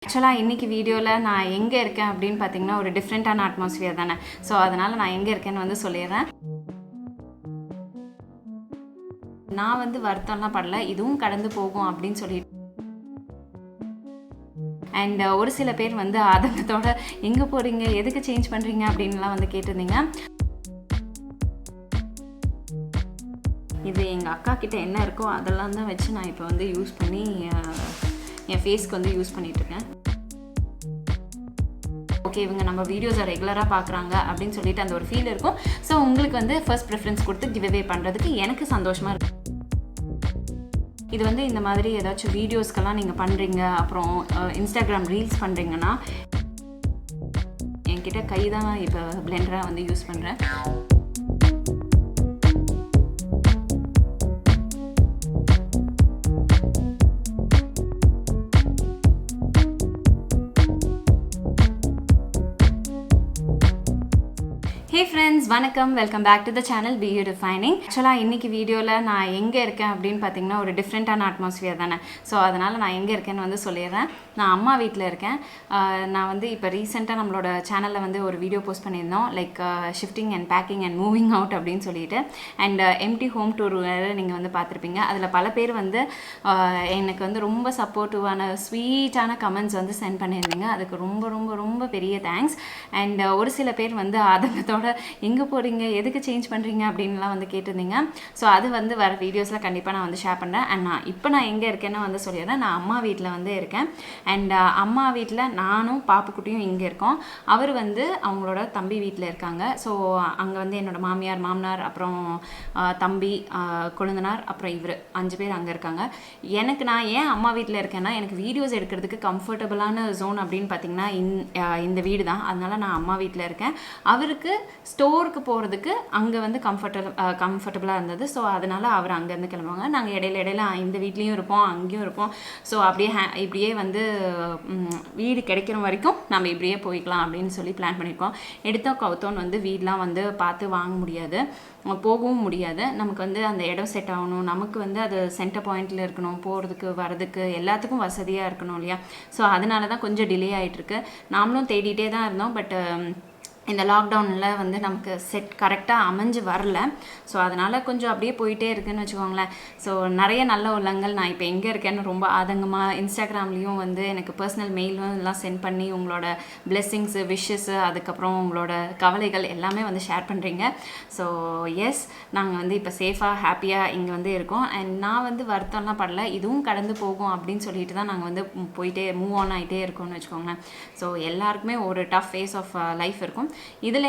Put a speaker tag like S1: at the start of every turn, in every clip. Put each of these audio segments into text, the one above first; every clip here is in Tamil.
S1: ஆக்சுவலாக இன்றைக்கி வீடியோவில் நான் எங்கே இருக்கேன் அப்படின்னு பார்த்தீங்கன்னா ஒரு டிஃப்ரெண்ட்டான அட்மாஸ்ஃபியர் தானே. ஸோ அதனால் நான் எங்கே இருக்கேன்னு வந்து சொல்லிடுறேன். நான் வந்து வருத்தம்லாம் படல, இதுவும் கடந்து போகும் அப்படின்னு சொல்லிட்டு. அண்ட் ஒரு சில பேர் வந்து ஆதங்கத்தோட எங்கே போகிறீங்க, எதுக்கு சேஞ்ச் பண்ணுறீங்க அப்படின்லாம் வந்து கேட்டிருந்தீங்க. இது எங்கள் அக்கா கிட்ட என்ன இருக்கோ அதெல்லாம் தான் வச்சு நான் இப்போ வந்து யூஸ் பண்ணி என் ஃபேஸ்க்கு வந்து யூஸ் பண்ணிகிட்ருக்கேன். ஓகே, இவங்க நம்ம வீடியோஸை ரெகுலராக பார்க்குறாங்க அப்படின்னு சொல்லிட்டு அந்த ஒரு ஃபீல் இருக்கும். ஸோ உங்களுக்கு வந்து ஃபர்ஸ்ட் ப்ரிஃபரன்ஸ் கொடுத்து கிவ் அவே பண்ணுறதுக்கு எனக்கு சந்தோஷமாக இருக்கும். இது வந்து இந்த மாதிரி ஏதாச்சும் வீடியோஸ்க்கெல்லாம் நீங்கள் பண்ணுறீங்க, அப்புறம் இன்ஸ்டாகிராம் ரீல்ஸ் பண்ணுறீங்கன்னா என்கிட்ட கை தான் இப்போ பிளெண்டராக வந்து யூஸ் பண்ணுறேன். ஹே ஃப்ரெண்ட்ஸ், வணக்கம், welcome back to the channel BeYouDefining. ஆக்சுவலாக இன்றைக்கி வீடியோவில் நான் எங்கே இருக்கேன் அப்படின்னு பார்த்தீங்கன்னா ஒரு டிஃப்ரெண்ட்டான அட்மாஸ்ஃபியர் தானே. ஸோ அதனால் நான் எங்கே இருக்கேன்னு வந்து சொல்லிடுறேன். நான் அம்மா வீட்டில் இருக்கேன். நான் வந்து இப்போ ரீசெண்டாக நம்மளோட சேனலில் வந்து ஒரு வீடியோ போஸ்ட் பண்ணியிருந்தோம், like shifting and packing and moving out அப்படின்னு சொல்லிட்டு. அண்ட் எம்டி ஹோம் டூர் நீங்கள் வந்து பார்த்துருப்பீங்க. அதில் பல பேர் வந்து எனக்கு வந்து ரொம்ப சப்போர்ட்டிவான ஸ்வீட்டான கமெண்ட்ஸ் வந்து சென்ட் பண்ணியிருந்தீங்க. அதுக்கு ரொம்ப ரொம்ப ரொம்ப பெரிய தேங்க்ஸ். அண்ட் ஒரு சில பேர் வந்து ஆதங்கத்தோட எங்கே போகிறீங்க, எதுக்கு சேஞ்ச் பண்ணுறீங்க அப்படின்லாம் வந்து கேட்டிருந்தீங்க. ஸோ அது வந்து வர வீடியோஸில் கண்டிப்பாக நான் வந்து ஷேர் பண்ணுறேன். அண்ட் நான் எங்கே இருக்கேன்னு வந்து சொல்லிடுறேன். நான் அம்மா வீட்டில் வந்து இருக்கேன். அண்ட் அம்மா வீட்டில் நானும் பாப்புக்குட்டியும் இங்கே இருக்கோம். அவர் வந்து அவங்களோட தம்பி வீட்டில் இருக்காங்க. ஸோ அங்கே வந்து என்னோடய மாமியார், மாமனார், அப்புறம் தம்பி, கொழுந்தனார், அப்புறம் இவர் 5 பேர் அங்கே இருக்காங்க. நான் ஏன் அம்மா வீட்டில் இருக்கேன்னா, எனக்கு வீடியோஸ் எடுக்கிறதுக்கு கம்ஃபர்டபுளான ஜோன் அப்படின்னு பார்த்தீங்கன்னா இந்த வீடு தான். அதனால் நான் அம்மா வீட்டில் இருக்கேன். அவருக்கு ஸ்டோருக்கு போகிறதுக்கு அங்கே வந்து கம்ஃபர்டபுளாக இருந்தது. ஸோ அதனால் அவர் அங்கேருந்து கிளம்புவாங்க. நாங்கள் இடையில இந்த வீட்லேயும் இருப்போம், அங்கேயும் இருப்போம். ஸோ இப்படியே வந்து வீடு கிடைக்கிற வரைக்கும் நம்ம இப்படியே போய்க்கலாம் அப்படின்னு சொல்லி பிளான் பண்ணியிருக்கோம். எடுத்தோம் கவுத்தோன்னு வந்து வீடெலாம் வந்து பார்த்து வாங்க முடியாது, போகவும் முடியாது. நமக்கு வந்து அந்த இடம் செட் ஆகணும், நமக்கு வந்து அது சென்டர் பாயிண்டில் இருக்கணும், போகிறதுக்கு வரதுக்கு எல்லாத்துக்கும் வசதியாக இருக்கணும் இல்லையா. ஸோ அதனால தான் கொஞ்சம் டிலே ஆகிட்டுருக்கு. நாமளும் தேடிகிட்டே தான் இருந்தோம். பட் இந்த லாக்டவுனில் வந்து நமக்கு செட் கரெக்டாக அமைஞ்சு வரல. ஸோ அதனால் கொஞ்சம் அப்படியே போயிட்டே இருக்குதுன்னு வச்சுக்கோங்களேன். ஸோ நிறைய நல்ல உள்ளங்கள் நான் இப்போ எங்கே இருக்கேன்னு ரொம்ப ஆதங்கமாக இன்ஸ்டாகிராம்லேயும் வந்து எனக்கு பர்சனல் மெயிலும் எல்லாம் சென்ட் பண்ணி உங்களோட பிளெஸ்ஸிங்ஸு, விஷஸ்ஸு, அதுக்கப்புறம் உங்களோட கவலைகள் எல்லாமே வந்து ஷேர் பண்ணுறீங்க. ஸோ எஸ், நாங்கள் வந்து இப்போ சேஃபாக ஹாப்பியாக இங்கே வந்து இருக்கோம். அண்ட் நான் வந்து வருத்தம்லாம் படல, இதுவும் கடந்து போகும் அப்படின்னு சொல்லிட்டு தான் நாங்கள் வந்து மூவ் ஆன் ஆகிட்டே இருக்கோம்னு வச்சுக்கோங்களேன். ஸோ எல்லாருக்குமே ஒரு டஃப் ஃபேஸ் ஆஃப் லைஃப் இருக்கும். இதில்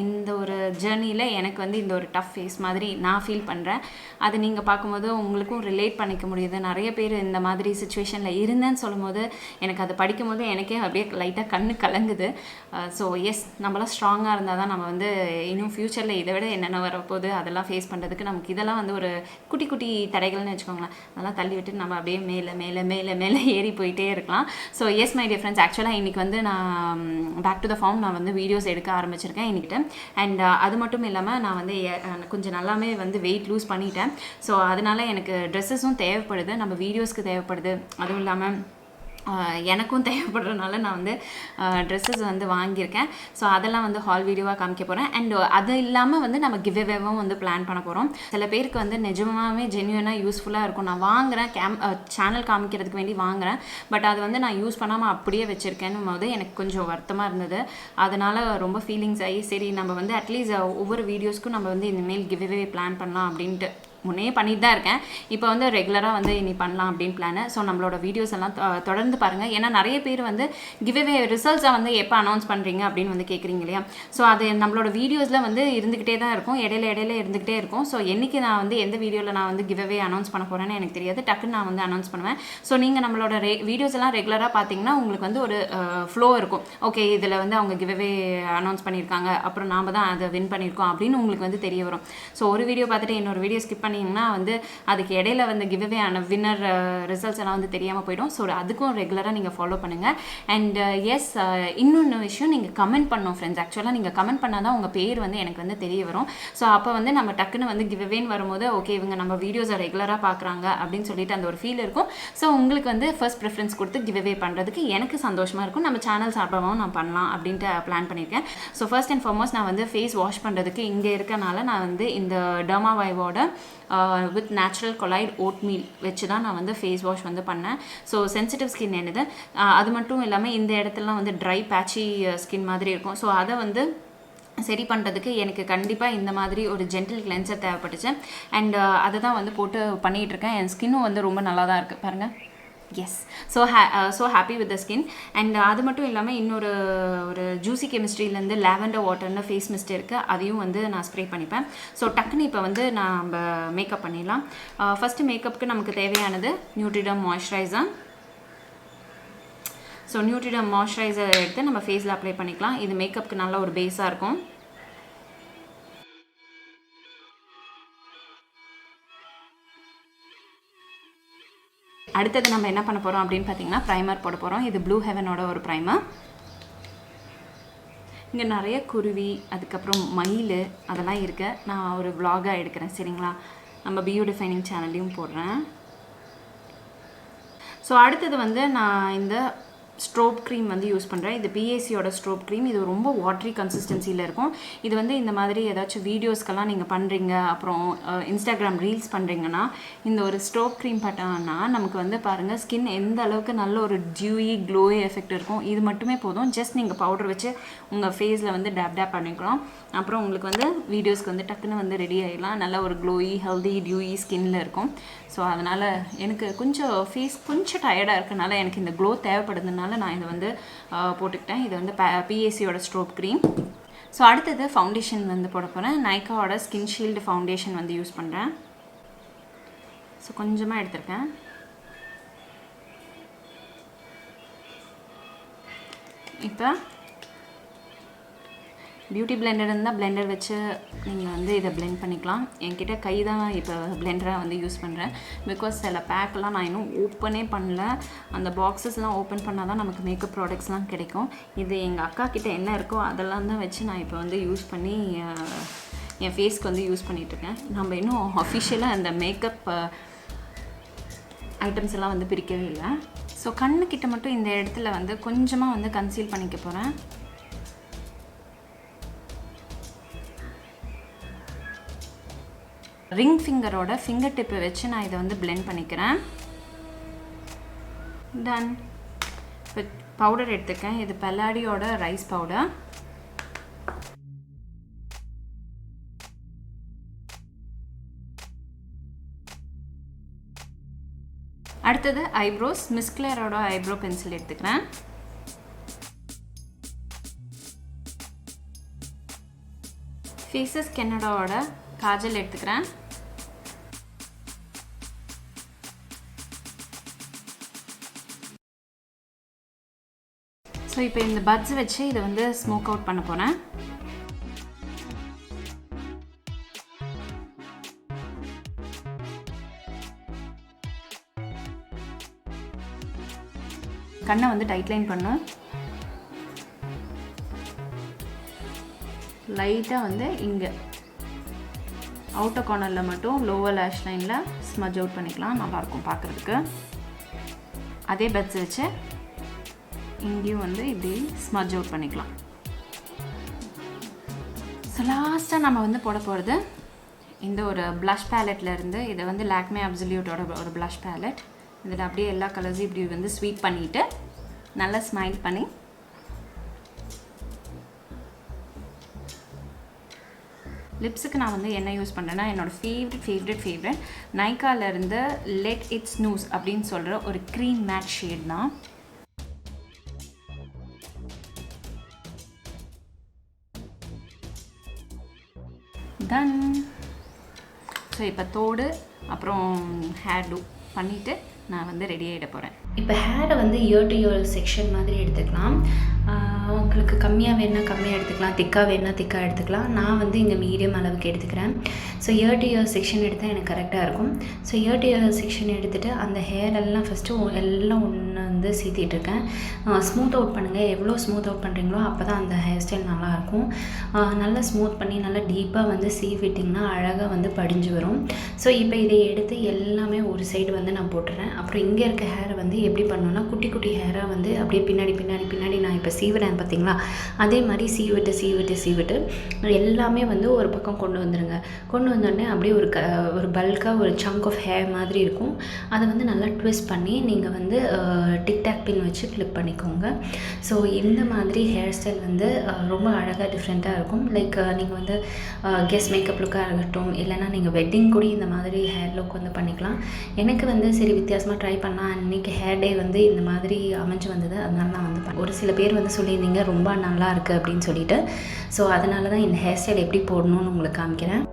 S1: இந்த ஒரு ஜேர்னியில் எனக்கு வந்து இந்த ஒரு டஃப் ஃபேஸ் மாதிரி நான் ஃபீல் பண்ணுறேன். அது நீங்கள் பார்க்கும்போது உங்களுக்கும் ரிலேட் பண்ணிக்க முடியுது. நிறைய பேர் இந்த மாதிரி சுச்சுவேஷனில் இருந்தேன்னு சொல்லும்போது எனக்கு அதை படிக்கும்போது எனக்கே அப்படியே லைட்டாக கண்ணு கலங்குது. ஸோ எஸ், நம்மளாம் ஸ்ட்ராங்காக இருந்தால் தான் நம்ம வந்து இன்னும் ஃப்யூச்சரில் இதை விட என்னென்ன வரப்போகுது அதெல்லாம் ஃபேஸ் பண்ணுறதுக்கு நமக்கு இதெல்லாம் வந்து ஒரு குட்டி குட்டி தடைகள்னு வச்சுக்கோங்களேன். அதெல்லாம் தள்ளி விட்டு நம்ம அப்படியே மேலே ஏறி போயிட்டே இருக்கலாம். So S my dear friends, ஆக்சுவலாக இன்றைக்கி வந்து நான் பேக் டு த ஃபார்ம் நான் வந்து வீடியோஸ் எடுக்க ஆரம்பிச்சிருக்கேன் என்கிட்ட. அண்ட் அது மட்டும் இல்லாமல் நான் வந்து கொஞ்சம் நல்லாமே வந்து வெயிட் லூஸ் பண்ணிட்டேன். ஸோ அதனால் எனக்கு ட்ரெஸ்ஸஸும் தேவைப்படுது, நம்ம வீடியோஸ்க்கு தேவைப்படுது. அதுவும் இல்லாமல் எனக்கும் தேவைப்படுறதுனால நான் வந்து ட்ரெஸ்ஸஸ் வந்து வாங்கியிருக்கேன். ஸோ அதெல்லாம் வந்து ஹால் வீடியோவாக காமிக்க போகிறேன். அண்ட் அது இல்லாமல் வந்து நம்ம கிவ் அவேவும் வந்து பிளான் பண்ண போகிறோம். சில பேருக்கு வந்து நிஜமாகவே ஜென்யூனாக யூஸ்ஃபுல்லாக இருக்கும். நான் வாங்குகிறேன், சேனல் காமிக்கிறதுக்கு வேண்டி வாங்குகிறேன். பட் அது வந்து நான் யூஸ் பண்ணாமல் அப்படியே வச்சுருக்கேன்னும் போது எனக்கு கொஞ்சம் வருத்தமாக இருந்தது. அதனால் ரொம்ப ஃபீலிங்ஸ் ஆகி சரி நம்ம வந்து அட்லீஸ்ட் ஒவ்வொரு வீடியோஸ்க்கும் நம்ம வந்து இனிமேல் கிவ் அவே பிளான் பண்ணலாம் அப்படின்ட்டு முன்னே பண்ணிட்டு தான் இருக்கேன். இப்போ வந்து ரெகுலராக வந்து இனி பண்ணலாம் அப்படின்னு பிளானு. ஸோ நம்மளோட வீடியோஸ் எல்லாம் தொடர்ந்து பாருங்கள். ஏன்னா நிறைய பேர் வந்து கிவ் அவே ரிசல்ட்ஸை வந்து எப்போ அனௌன்ஸ் பண்ணுறீங்க அப்படின்னு வந்து கேட்குறீங்க இல்லையா. ஸோ அது நம்மளோட வீடியோஸில் வந்து இருந்துக்கிட்டே தான் இருக்கும், இடையில இருந்துக்கிட்டே இருக்கும். ஸோ என்றைக்கு நான் வந்து எந்த வீடியோவில் நான் வந்து கிவ் அவே அனௌன்ஸ் பண்ண போகிறேன்னு எனக்கு தெரியாது. டக்குன்னு நான் வந்து அனௌன்ஸ் பண்ணுவேன். ஸோ நீங்கள் நம்மளோட வீடியோஸ் எல்லாம் ரெகுலராக பார்த்தீங்கன்னா உங்களுக்கு வந்து ஒரு ஃப்ளோ இருக்கும். ஓகே, இதில் வந்து அவங்க கிவ் அவே அனௌன்ஸ் பண்ணியிருக்காங்க, அப்புறம் நாம் தான் அதை வின் பண்ணியிருக்கோம் அப்படின்னு உங்களுக்கு வந்து தெரிய வரும். ஸோ ஒரு வீடியோ பார்த்துட்டு இன்னொரு வீடியோ ஸ்கிப் பண்ணி பண்ணிங்கன்னா வந்து அதுக்கு இடையில வந்து கிவ்அவே ஆன வின்னர் ரிசல்ட்ஸ் எல்லாம் வந்து தெரியாமல் போயிடும். ஸோ அதுக்கும் ரெகுலராக நீங்கள் ஃபாலோ பண்ணுங்கள். அண்ட் எஸ், இன்னொன்று விஷயம், நீங்கள் கமெண்ட் பண்ணணும் ஃப்ரெண்ட்ஸ். ஆக்சுவலாக நீங்கள் கமெண்ட் பண்ணால் தான் உங்கள் பேர் வந்து எனக்கு வந்து தெரிய வரும். ஸோ அப்போ வந்து நம்ம டக்குன்னு வந்து கிவ்அவேன்னு வரும்போது ஓகே இவங்க நம்ம வீடியோஸை ரெகுலராக பார்க்குறாங்க அப்படின்னு சொல்லிட்டு அந்த ஒரு ஃபீல் இருக்கும். ஸோ உங்களுக்கு வந்து ஃபர்ஸ்ட் ப்ரிஃபரன்ஸ் கொடுத்து கிவ்அவே பண்ணுறதுக்கு எனக்கு சந்தோஷமாக இருக்கும். நம்ம சேனல் சார்பாகவும் நான் பண்ணலாம் அப்படின்ட்டு பிளான் பண்ணியிருக்கேன். ஸோ ஃபர்ஸ்ட் அண்ட் ஃபார்மோஸ்ட் நான் வந்து ஃபேஸ் வாஷ் பண்ணுறதுக்கு இங்கே இருக்கனால நான் வந்து இந்த டர்மாவைவோட with natural colloidal oatmeal வச்சு தான் நான் வந்து ஃபேஸ் வாஷ் வந்து பண்ணேன். ஸோ சென்சிட்டிவ் ஸ்கின் என்னது, அது மட்டும் இல்லாமல் இந்த இடத்துலலாம் வந்து ட்ரை பேட்சி ஸ்கின் மாதிரி இருக்கும். ஸோ அதை வந்து சரி பண்ணுறதுக்கு எனக்கு கண்டிப்பாக இந்த மாதிரி ஒரு ஜென்டில் கிளென்சர் தேவைப்பட்டுச்சு. அண்ட் அதை தான் வந்து போட்டு பண்ணிகிட்ருக்கேன். என் ஸ்கின்னும் வந்து ரொம்ப நல்லா தான் இருக்குது பாருங்கள். Yes, so happy with the skin. And அது மட்டும் இல்லாமல் இன்னொரு ஜூசி கெமிஸ்ட்ரியிலேருந்து லாவெண்டர் வாட்டர்னு ஃபேஸ் மிஸ்ட் இருக்குது, அதையும் வந்து நான் ஸ்ப்ரே பண்ணிப்பேன். ஸோ டக்குன்னு இப்போ வந்து நம்ம மேக்கப் பண்ணிடலாம். ஃபஸ்ட்டு மேக்கப்புக்கு நமக்கு தேவையானது நியூட்ரிடம் மாய்ஸ்சரைசர். ஸோ நியூட்ரிடம் மாய்ஸ்சரைசர் எடுத்து நம்ம ஃபேஸில் அப்ளை பண்ணிக்கலாம். இது மேக்கப்புக்கு நல்ல ஒரு பேஸாக இருக்கும். அடுத்தது நம்ம என்ன பண்ண போகிறோம் அப்படின்னு பார்த்தீங்கன்னா ப்ரைமர் போட போகிறோம். இது ப்ளூ ஹெவனோட ஒரு ப்ரைமர். இங்கே நிறைய குருவி, அதுக்கப்புறம் மயில் அதெல்லாம் இருக்கு. நான் ஒரு vlog-ஆ எடுக்கிறேன் சரிங்களா. நம்ம BeYouDefining சேனல்லையும் போடுறேன். ஸோ அடுத்தது வந்து நான் இந்த ஸ்ட்ரோப் க்ரீம் வந்து யூஸ் பண்ணுறேன். இது பிஏசியோட ஸ்ட்ரோப் க்ரீம். இது ரொம்ப வாட்ரி கன்சிஸ்டன்சியில் இருக்கும். இது வந்து இந்த மாதிரி ஏதாச்சும் வீடியோஸ்க்கெல்லாம் நீங்கள் பண்ணுறீங்க, அப்புறம் இன்ஸ்டாகிராம் ரீல்ஸ் பண்ணுறீங்கன்னா இந்த ஒரு ஸ்ட்ரோப் க்ரீம் பார்த்தோன்னா நமக்கு வந்து பாருங்கள் ஸ்கின் எந்த அளவுக்கு நல்ல ஒரு டியூயி க்ளோயி எஃபெக்ட் இருக்கும். இது மட்டுமே போதும். ஜஸ்ட் நீங்கள் பவுடர் வச்சு உங்கள் ஃபேஸில் வந்து டேப் பண்ணிக்கலாம். அப்புறம் உங்களுக்கு வந்து வீடியோஸ்க்கு வந்து டக்குன்னு வந்து ரெடி ஆகிடலாம். நல்ல ஒரு க்ளோயி ஹெல்தி டியூயி ஸ்கின்னில் இருக்கும். ஸோ அதனால் எனக்கு கொஞ்சம் ஃபேஸ் கொஞ்சம் டயர்டாக இருக்கனால எனக்கு இந்த க்ளோ தேவைப்படுதுனால நான் இதை வந்து போட்டுக்கிட்டேன். இது வந்து பிஏசியோட ஸ்ட்ரோப் க்ரீம். ஸோ அடுத்தது ஃபவுண்டேஷன் வந்து போட போகிறேன். நைக்காவோட ஸ்கின் ஷீல்டு ஃபவுண்டேஷன் வந்து யூஸ் பண்ணுறேன். ஸோ கொஞ்சமாக எடுத்திருக்கேன். இப்போ பியூட்டி பிளெண்டர் இருந்தால் பிளெண்டர் வச்சு நீங்கள் வந்து இதை பிளெண்ட் பண்ணிக்கலாம். என்கிட்ட கை தான் இப்போ பிளெண்டராக வந்து யூஸ் பண்ணுறேன். பிகாஸ் சில பேக்கெலாம் நான் இன்னும் ஓப்பனே பண்ணல. அந்த பாக்ஸஸ்லாம் ஓப்பன் பண்ணால் தான் நமக்கு மேக்கப் ப்ராடக்ட்ஸ்லாம் கிடைக்கும். இது எங்கள் அக்கா கிட்டே என்ன இருக்கோ அதெல்லாம் தான் வச்சு நான் இப்போ வந்து யூஸ் பண்ணி என் ஃபேஸ்க்கு வந்து யூஸ் பண்ணிகிட்ருக்கேன். நம்ம இன்னும் அஃபிஷியலாக அந்த மேக்கப் ஐட்டம்ஸ் எல்லாம் வந்து பிரிக்கவே இல்லை. ஸோ கண்ணுக்கிட்ட மட்டும் இந்த இடத்துல வந்து கொஞ்சமாக வந்து கன்சீல் பண்ணிக்க போகிறேன். ரிங் ஃபிங்கரோட ஃபிங்கர் டிப்பை வச்சு நான் இதை வந்து பிளெண்ட் பண்ணிக்கிறேன். டன். இப்போ பவுடர் எடுத்துக்கேன். இது பல்லாடியோட ரைஸ் பவுடர். அடுத்தது ஐப்ரோஸ். மிஸ்க்ளரோட ஐப்ரோ பென்சில் எடுத்துக்கிறேன். ஃபேஸஸ் கெனடாவோட காஜல் எடுத்துக்கிறேன். ஸோ இப்போ இந்த பட்ஸ் வச்சு இதை வந்து ஸ்மோக் அவுட் பண்ண போகிறேன். கண்ணை வந்து டைட் லைன் பண்ணும். லைட்டாக வந்து இங்கே அவுட்டர் கார்னரில் மட்டும் லோவர் லேஷ் லைனில் ஸ்மஜ் அவுட் பண்ணிக்கலாம். நல்லாயிருக்கும் பார்க்குறதுக்கு. அதே பட்ஸ் வச்சு இங்கேயும் வந்து இப்படி ஸ்மஜ் அவுட் பண்ணிக்கலாம். ஸோ லாஸ்ட்டாக நம்ம வந்து போட போகிறது இந்த ஒரு ப்ளஷ் பேலட்லேருந்து. இதை வந்து லாக்மே அப்சல்யூட்டோட ஒரு ப்ளஷ் பேலட். இதில் அப்படியே எல்லா கலர்ஸையும் இப்படி வந்து ஸ்வீப் பண்ணிவிட்டு நல்லா ஸ்மைல் பண்ணி லிப்ஸுக்கு நான் வந்து என்ன யூஸ் பண்ணுறேன்னா என்னோடய ஃபேவரட் நைக்காலேருந்து லெட் இட்ஸ் நியூஸ் அப்படின்னு சொல்கிற ஒரு க்ரீம் மேட் ஷேட் தான். டன். ஸோ இப்போ தோடு அப்புறம் ஹேர் டூ பண்ணிவிட்டு நான் வந்து ரெடி ஆகிட போகிறேன். இப்போ ஹேரை வந்து இயர் டு இயர் செக்ஷன் மாதிரி எடுத்துக்கலாம்.
S2: உங்களுக்கு கம்மியாக வேணுன்னா கம்மியாக எடுத்துக்கலாம், திக்காக வேணுன்னா திக்காக எடுத்துக்கலாம். நான் வந்து இங்கே மீடியம் அளவுக்கு எடுத்துக்கிறேன். So year to year section எடுத்தால் எனக்கு கரெக்டாக இருக்கும். So year to year section எடுத்துகிட்டு அந்த ஹேர் எல்லாம் ஃபஸ்ட்டு எல்லாம் ஒன்று வந்து சேர்த்திட்ருக்கேன். ஸ்மூத் அவுட் பண்ணுங்கள். எவ்வளோ ஸ்மூத் அவுட் பண்ணுறீங்களோ அப்போ தான் அந்த ஹேர் ஸ்டைல் நல்லாயிருக்கும். நல்லா ஸ்மூத் பண்ணி நல்லா டீப்பாக வந்து சீவ் விட்டிங்கன்னா அழகாக வந்து படிஞ்சு வரும். ஸோ இப்போ இதை எடுத்து எல்லாமே ஒரு சைடு வந்து நான் போட்டுறேன். அப்புறம் இங்கே இருக்க ஹேரை வந்து எப்படி பண்ணணுன்னா குட்டி குட்டி ஹேராக வந்து அப்படியே பின்னாடி நான் இப்போ சீவிறேன் பார்த்தீங்களா, அதே மாதிரி சீவிட்டு எல்லாமே வந்து ஒரு பக்கம் கொண்டு வந்துடுங்க. கொண்டு வந்தோடனே அப்படியே ஒரு பல்காக ஒரு சங்க் ஆஃப் ஹேர் மாதிரி இருக்கும். அதை வந்து நல்லா ட்விஸ்ட் பண்ணி நீங்கள் வந்து டிக்டாக் பின் வச்சு கிளிப் பண்ணிக்கோங்க. ஸோ இந்த மாதிரி ஹேர் ஸ்டைல் வந்து ரொம்ப அழகாக டிஃப்ரெண்ட்டாக இருக்கும். லைக் நீங்கள் வந்து கெஸ்ட் மேக்கப் லுக்காக இருக்கட்டும், இல்லைனா நீங்கள் வெட்டிங் கூட இந்த மாதிரி ஹேர் லுக் வந்து பண்ணிக்கலாம். எனக்கு வந்து சரி வித்தியாசமாக ட்ரை பண்ணலாம், அன்றைக்கி ஹேர் டே வந்து இந்த மாதிரி அமைஞ்சு வந்தது. அதனால நான் வந்து ஒரு சில பேர் வந்து சொல்லியிருந்தீங்க ரொம்ப நல்லா இருக்குது அப்படின்னு சொல்லிட்டு. ஸோ அதனால தான் இந்த ஹேர் ஸ்டைல் எப்படி போடணும்னு உங்களுக்கு காமிக்கிறேன்.